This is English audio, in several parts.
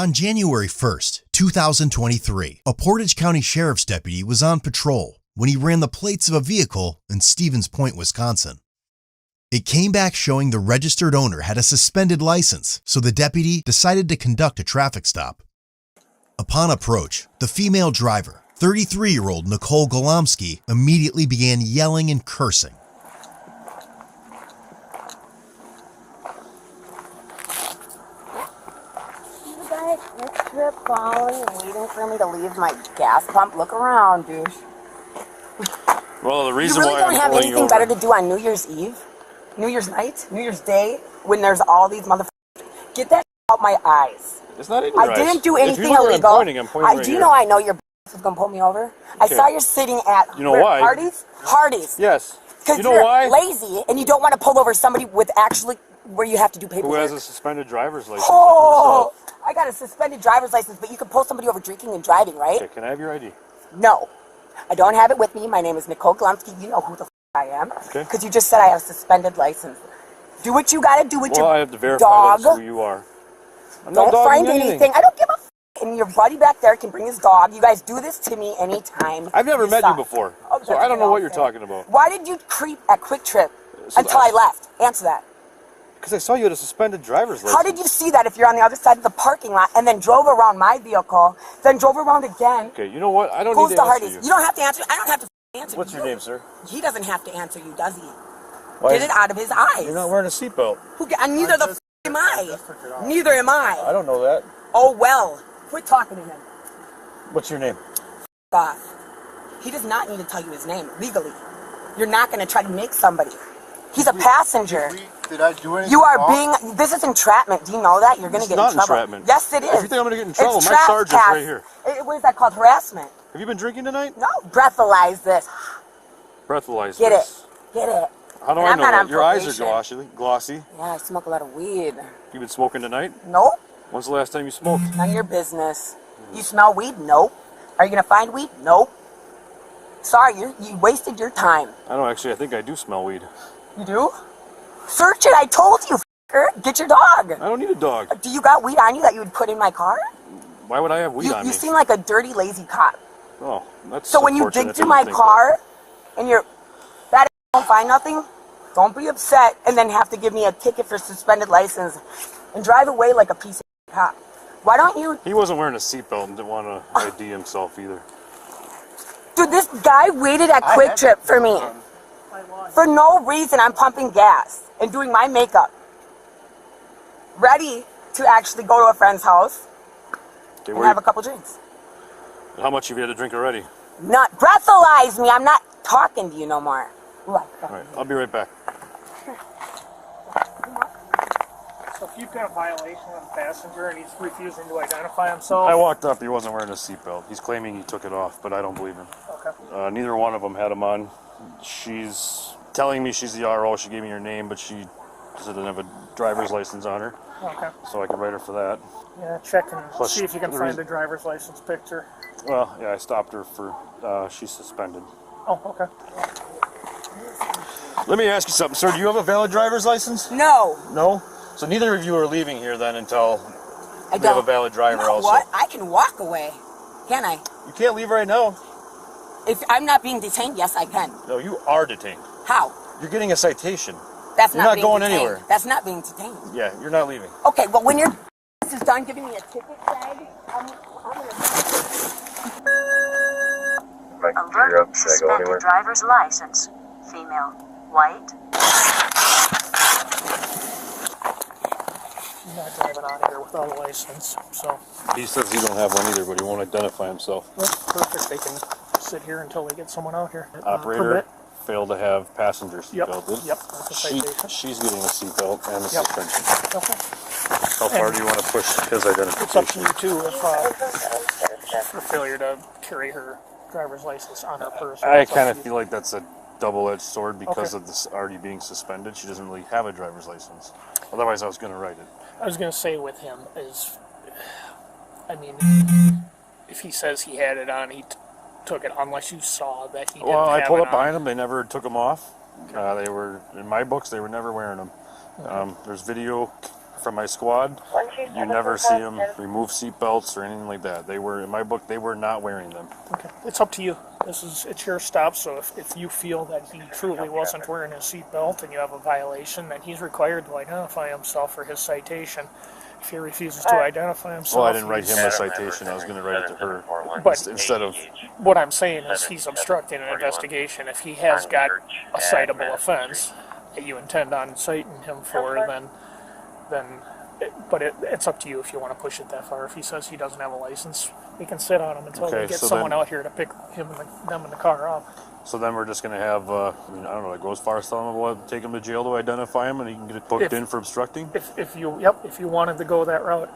On January 1st, 2023, a Portage County Sheriff's deputy was on patrol when he ran the plates of a vehicle in Stevens Point, Wisconsin. It came back showing the registered owner had a suspended license, so the deputy decided to conduct a traffic stop. Upon approach, the female driver, 33-year-old Nicole Golomsky, immediately began yelling and cursing. You guys, you're following and waiting for me to leave my gas pump. Look around, douche. Well, the reason you really why don't I'm have pulling anything you better over, to do on New Year's Eve, New Year's night, New Year's Day, when there's all these motherfuckers. Get that out my eyes. it's not in your eyes. I didn't do anything if you know where illegal. I'm pointing right do you here. know I know your is gonna pull me over? I saw you're sitting at You know why? Hardee's. Hardee's. Yes. Because You know you're why? lazy and you don't want to pull over somebody with actually where you have to do paperwork. Who has a suspended driver's license? Oh, I got a suspended driver's license, but you can pull somebody over drinking and driving, right? Okay, can I have your ID? No, I don't have it with me. My name is Nicole Golomsky. You know who the I am. Okay. Because you just said I have a suspended license. Do what you gotta do with Well, your I have to verify dog. that's who you are. I'm not Don't dogging find anything. I don't give a f***. And your buddy back there can bring his dog. You guys do this to me anytime. I've never met suck. you before, Oh, so I don't know what you're talking about. Why did you creep at Quick Trip So until I left? Answer that. Because I saw you had a suspended driver's license. How did you see that if you're on the other side of the parking lot and then drove around my vehicle, then drove around again? Okay, you know what? I don't Goes need to to answer Hardee's. you. You don't have to answer. I don't have to answer. What's your name, sir? He doesn't have to answer you, does he? Why Get it out of his eyes. You're not wearing a seatbelt. And neither the f am I. Neither am I. I don't know that. Oh well. Quit talking to him. What's your name? Off. He does not need to tell you his name legally. You're not going to try to make somebody. He's a passenger. Did I do anything You are wrong? being. This is entrapment. Do you know that? You're going to get not in trouble. entrapment. Yes, it is. If you think I'm going to get in trouble, It's my sergeant's trespass. right here. What is that called? Harassment. Have you been drinking tonight? No. Breathalyze this. Breathalyze Get this. it. Get it. How do And I I'm know not that? on Your eyes are probation. glossy. Yeah, I smoke a lot of weed. You been smoking tonight? Nope. When's the last time you smoked? None of your business. You smell weed? Nope. Are you going to find weed? Nope. Sorry, you wasted your time. I don't actually. I think I do smell weed. You do? Search it. I told you, f***er. Get your dog. I don't need a dog. Do you got weed on you that you would put in my car? Why would I have weed on You me? seem like a dirty, lazy cop. Oh, that's So when you unfortunate dig that through you my think car and you're that don't find nothing, don't be upset and then have to give me a ticket for suspended license and drive away like a piece of cop. Why don't you? that. He wasn't wearing a seatbelt and didn't want to ID himself either. Dude, this guy waited at Quick Trip for me. For no reason, I'm pumping gas and doing my makeup. Ready to actually go to a friend's house Okay, and have a couple drinks. How much have you had to drink already? Not breathalyze me. I'm not talking to you no more. All right, I'll be right back. So if you've got a violation of the passenger and he's refusing to identify himself, I walked up. He wasn't wearing a seatbelt. He's claiming he took it off, but I don't believe him. okay. Neither one of them had him on. She's telling me she's the RO. She gave me her name, but she doesn't have a driver's license on her, Okay. so I can write her for that. Yeah, check and Plus, see if you can the find reason- the driver's license picture. Well, yeah, I stopped her for she's suspended. Oh, okay. Let me ask you something, sir. Do you have a valid driver's license? No, No. So neither of you are leaving here then until I we have a don't. valid driver You know also. what? I can walk away. Can I? You can't leave right now. If I'm not being detained, yes, I can. No, you are detained. How? You're getting a citation. That's You're not not being going detained. anywhere. That's not being detained. Yeah, you're not leaving. Okay, well, when your is done giving me a ticket tag, I'm gonna. Alert, suspended driver's license. Female, white. He's not driving out of here without a license, so He says he don't have one either, but he won't identify himself. that's perfect. They can sit here until they get someone out here. Operator Permit. failed to have passenger Yep, seatbelted. yep, that's a citation. She's getting a seatbelt and a Yep. suspension. Okay. How far do you want to push his It's up to identification? you too if for failure to carry her driver's license on her person. I It's up kind to of you. feel like that's a double-edged sword because Okay. of this already being suspended. She doesn't really have a driver's license. Otherwise, I was going to write it. I was going to say with him is, I mean, if he says he had it on, he took it unless you saw that he didn't Well, I have pulled it up on. behind them. They never took them off. They were, in my books, they were never wearing them. There's video from my squad You never see them remove seatbelts or anything like that. They were, in my book, they were not wearing them. Okay, it's up to you. It's your stop. So if you feel that he truly wasn't wearing his seatbelt and you have a violation, then he's required to identify himself for his citation. If he refuses to identify himself, Well, I didn't write him a citation. I was going to write it to her. But Instead of, what I'm saying is he's obstructing an investigation. If he has got a citable offense that you intend on citing him for, but it's up to you if you want to push it that far. If he says he doesn't have a license, we can sit on him until we get someone out here to pick them in the car up. so then we're just going to have, I don't know, go as far as telling him we'll take him to jail to identify him and he can get booked in for obstructing? If you wanted to go that route,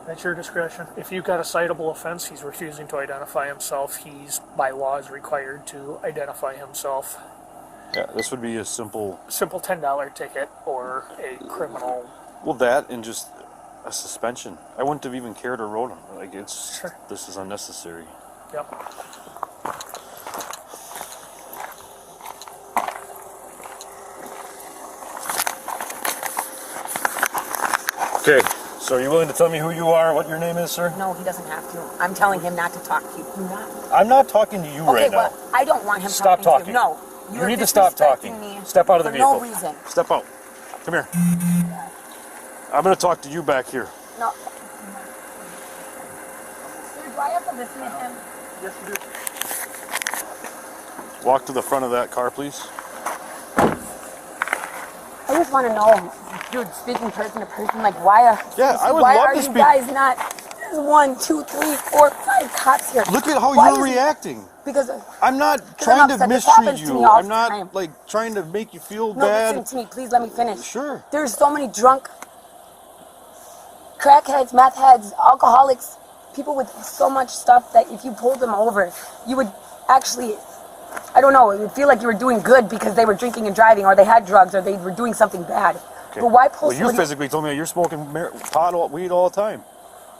that's your discretion. If you've got a citable offense, he's refusing to identify himself. He's, by law, is required to identify himself. Yeah, this would be a simple $10 ticket or a criminal. Well, that and just a suspension. I wouldn't have even cared or wrote him. Like, Sure. This is unnecessary. Yep. Okay, so are you willing to tell me who you are, what your name is, sir? No, he doesn't have to. I'm telling him not to talk to you. Do not. I'm not talking to you right now. Okay, well, I don't want him Stop talking to talking. you. No. You You're need to stop talking. disrespecting me Step out of the for vehicle. no reason. Step out. Come here. I'm going to talk to you back here. No. Sir, do I have to listen to him? Yes, you do. Walk to the front of that car, please. I just want to know, dude, speaking person to person, like, why are to you speak. guys not? There's 1, 2, 3, 4, 5 cops here. Look at how Why you're is- reacting. Because I'm not I'm trying to upset. This mistreat happens to me you. all I'm the not time. like trying to make you feel no, bad. listen to me, please let me finish. Sure. There's so many drunk crackheads, meth heads, alcoholics, people with so much stuff that if you pulled them over, you would actually, I don't know, it would feel like you were doing good because they were drinking and driving, or they had drugs, or they were doing something bad. Okay. But why pull Well, you somebody? physically told me that you're smoking weed all the time.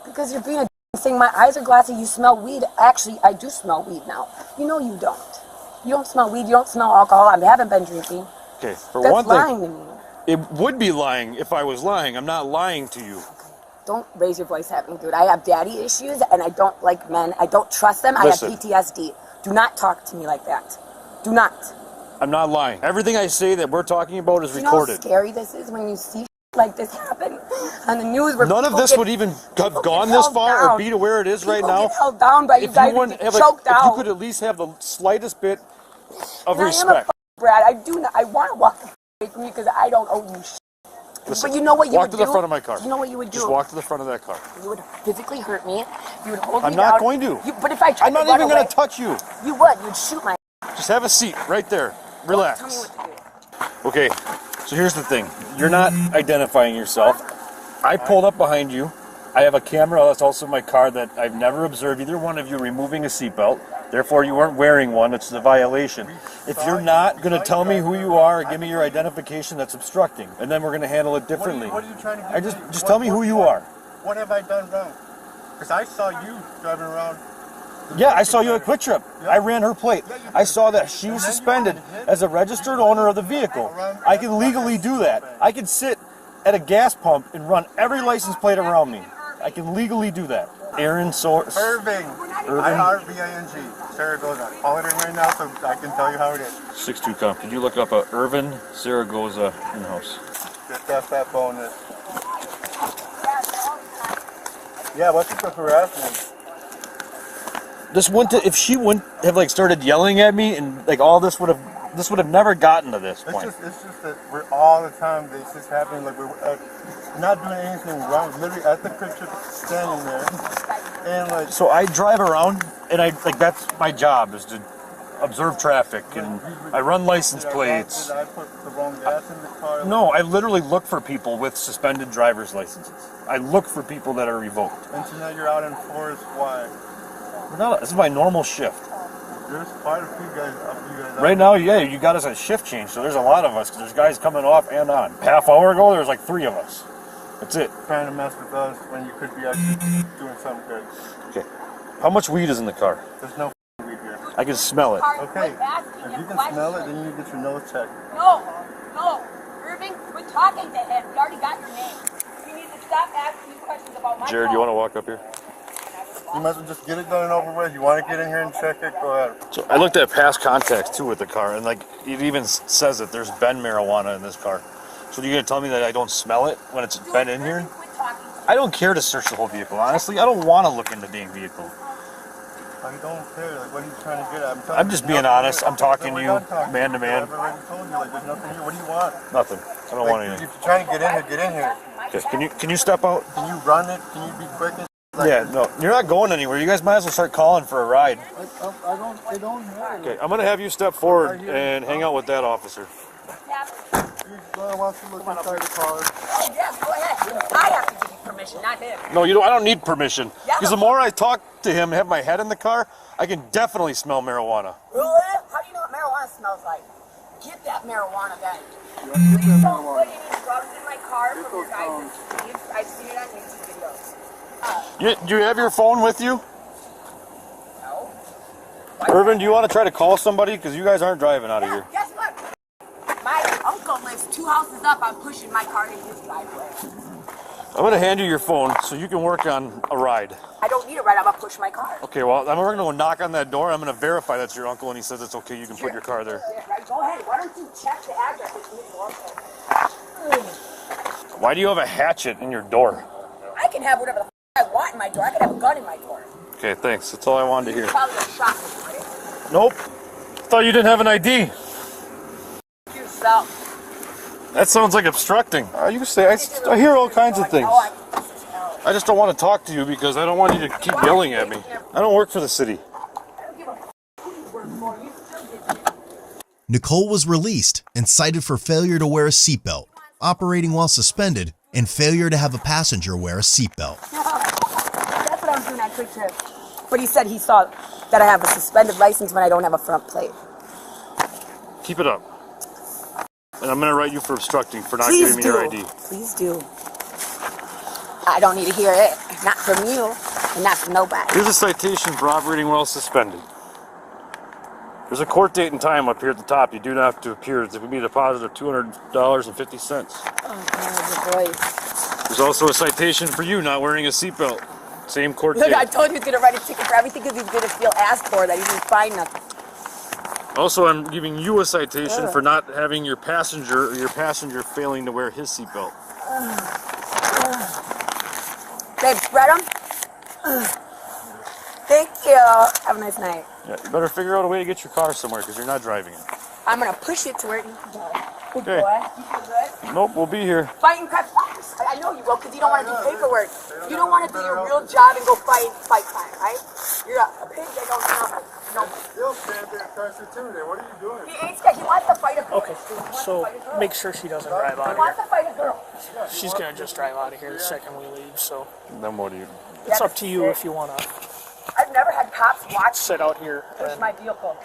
Because you're being a thing. My eyes are glassy. You smell weed. Actually, I do smell weed now. You know you don't. You don't smell weed. You don't smell alcohol. I haven't been drinking. Okay, for That's one lying thing, to me. it would be lying if I was lying. I'm not lying to you. Don't raise your voice at me, dude. I have daddy issues, and I don't like men. I don't trust them. Listen. I have PTSD. Do not talk to me like that. Do not. I'm not lying. Everything I say that we're talking about is You know how recorded. scary this is when you see like this happen on the news? Where None of people this get- would even have people gone get this held far down. or be to where it is right People now. get held down by you If guys you, and wouldn't get have choked if you out. could at least have the slightest bit of And respect. Brad, I do not. I want to walk away from you because I don't owe you shit. Listen, But you know what you walk would to do? the front of my car. You know what you would do? Just walk to the front of that car. You would physically hurt me. You would hold I'm me not down. going to. But if I tried I'm not to run even away, going to touch you. You would. You'd shoot my. Just have a seat right there. Tell me Relax. what to do. Okay, so here's the thing. You're not identifying yourself. I pulled up behind you. I have a camera that's also in my car that I've never observed either one of you removing a seatbelt. Therefore, you weren't wearing one. It's a violation. If you're not going to tell me who you are or give me your identification, that's obstructing. And then we're going to handle it differently. What are you trying to do? Just tell me who you are. What have I done wrong? Because I saw you driving around. Yeah, I saw you at Quick Trip. I ran her plate. I saw that she was suspended as a registered owner of the vehicle. I can legally do that. I can sit at a gas pump and run every license plate around me. I can legally do that. Irving. Irving. I-R-V-I-N-G. Zaragoza. Call it in right now so I can tell you how it is. 6'2" comp. Could you look up Irvin Zaragoza in-house? That's that bonus. Yeah, what's the harassment? If she wouldn't have started yelling at me and all this would have never gotten to this point. It's just that we're all the time. This is happening. Like we're not doing anything wrong. Literally at the Quick Trip, standing there, and So I drive around and that's my job is to observe traffic and I run license plates. Did I put the wrong gas in the car? No, I literally look for people with suspended driver's licenses. I look for people that are revoked. And so now you're out in forest. Why? This is my normal shift. There's quite a few guys up. Right now, yeah, you got us a shift change, so there's a lot of us, because there's guys coming off and on. Half hour ago, there was 3 of us. That's it. Trying to mess with us when you could be actually doing something good. Okay. How much weed is in the car? There's no weed here. I can smell it. Okay. If you can smell it, then you need to get your nose checked. No, Irving, quit talking to him. We already got your name. You need to stop asking me questions about my Jared, phone. you want to walk up here? You might as well just get it done and over with. You want to get in here and check it? Go ahead. So I looked at past contacts too with the car, and like it even says that there's been marijuana in this car. So you're gonna tell me that I don't smell it when it's been in here? I don't care to search the whole vehicle. Honestly, I don't want to look in the dang vehicle. I don't care. Like, what are you trying to get at? I'm just being honest. I'm talking to you, man to man. I've already told you, like, there's nothing here. What do you want? Nothing. I don't want Like, anything. if you're trying to get in here, get in here. Okay, can you step out? Can you run it? Can you be quick? Yeah, no, you're not going anywhere. You guys might as well start calling for a ride. I don't have it. Okay, I'm gonna have you step forward and hang out with that officer. I want to look inside the car. Oh, yeah, go ahead. I have to give you permission, not him. No, you don't. I don't need permission. Yeah, Because the more I talk to him, have my head in the car, I can definitely smell marijuana. Really? How do you know what marijuana smells like? Get that marijuana then. Please don't put any drugs in my car from your guys' sleeves. I've seen it on YouTube videos. Do you have your phone with you? No. Irvin, do you want to try to call somebody? Because you guys aren't driving out of here. Guess what? My uncle lives 2 houses up. I'm pushing my car in his driveway. I'm going to hand you your phone so you can work on a ride. I don't need a ride. I'm going to push my car. Okay, well, I'm going to go knock on that door. I'm going to verify that's your uncle, and he says it's okay. You can put your car there. Yeah, right. Go ahead. Why don't you check the address? Why do you have a hatchet in your door? I can have whatever the I want in my door. I can have a gun in my door. Okay, thanks. That's all I wanted to hear. Probably a shot, right? Nope. Thought you didn't have an ID. Yourself. That sounds like obstructing. You can say, I hear all kinds of things. I just don't want to talk to you because I don't want you to keep yelling at me. I don't work for the city. Nicole was released and cited for failure to wear a seatbelt, operating while suspended, and failure to have a passenger wear a seatbelt. That's what I'm doing at Quick Trip. But he said he saw that I have a suspended license when I don't have a front plate. Keep it up. And I'm going to write you for obstructing for not Please giving me do. your ID. Please do. I don't need to hear it. Not from you, and not from nobody. Here's a citation for operating while suspended. There's a court date and time up here at the top. You do not have to appear. There will be a deposit of $200.50. Oh, God, your voice. There's also a citation for you not wearing a seatbelt. Same court Look, date. I told you he was going to write a ticket for everything because he's going to feel asked for, that he didn't find nothing. Also, I'm giving you a citation for not having your passenger failing to wear his seatbelt. Babe, spread them. Thank you. Have a nice night. Yeah, you better figure out a way to get your car somewhere because you're not driving it. I'm going to push it to where it needs to go. Good Okay. boy. You feel good? Nope, we'll be here. Fighting crime. I know you will because you don't want to do paperwork. You don't want to do your real job and go fight crime, right? You're a pig that don't know nothing. No. Still stand there constituted. What are you doing? He ain't scared. He wants to fight a girl. Okay, so make sure she doesn't drive out He of wants here. to fight a girl. She's gonna just drive out of here the second we leave, so Then what do you? it's up to you if you wanna I've never had cops watch sit out here push and my vehicle.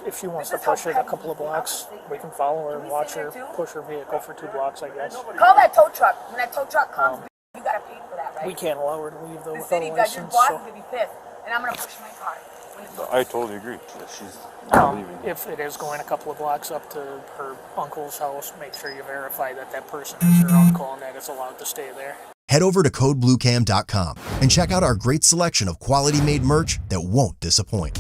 if she wants to push it a couple of blocks, we can follow her and watch her push her vehicle for 2 blocks, I guess. Call that tow truck. When that tow truck comes, you gotta pay for that, right? We can't allow her to leave though The without a city does. Your license, boss so is gonna be pissed, and I'm gonna push my car. I totally agree. She's not leaving. if it is going a couple of blocks up to her uncle's house, make sure you verify that that person is your uncle and that it's allowed to stay there. Head over to codebluecam.com and check out our great selection of quality made merch that won't disappoint.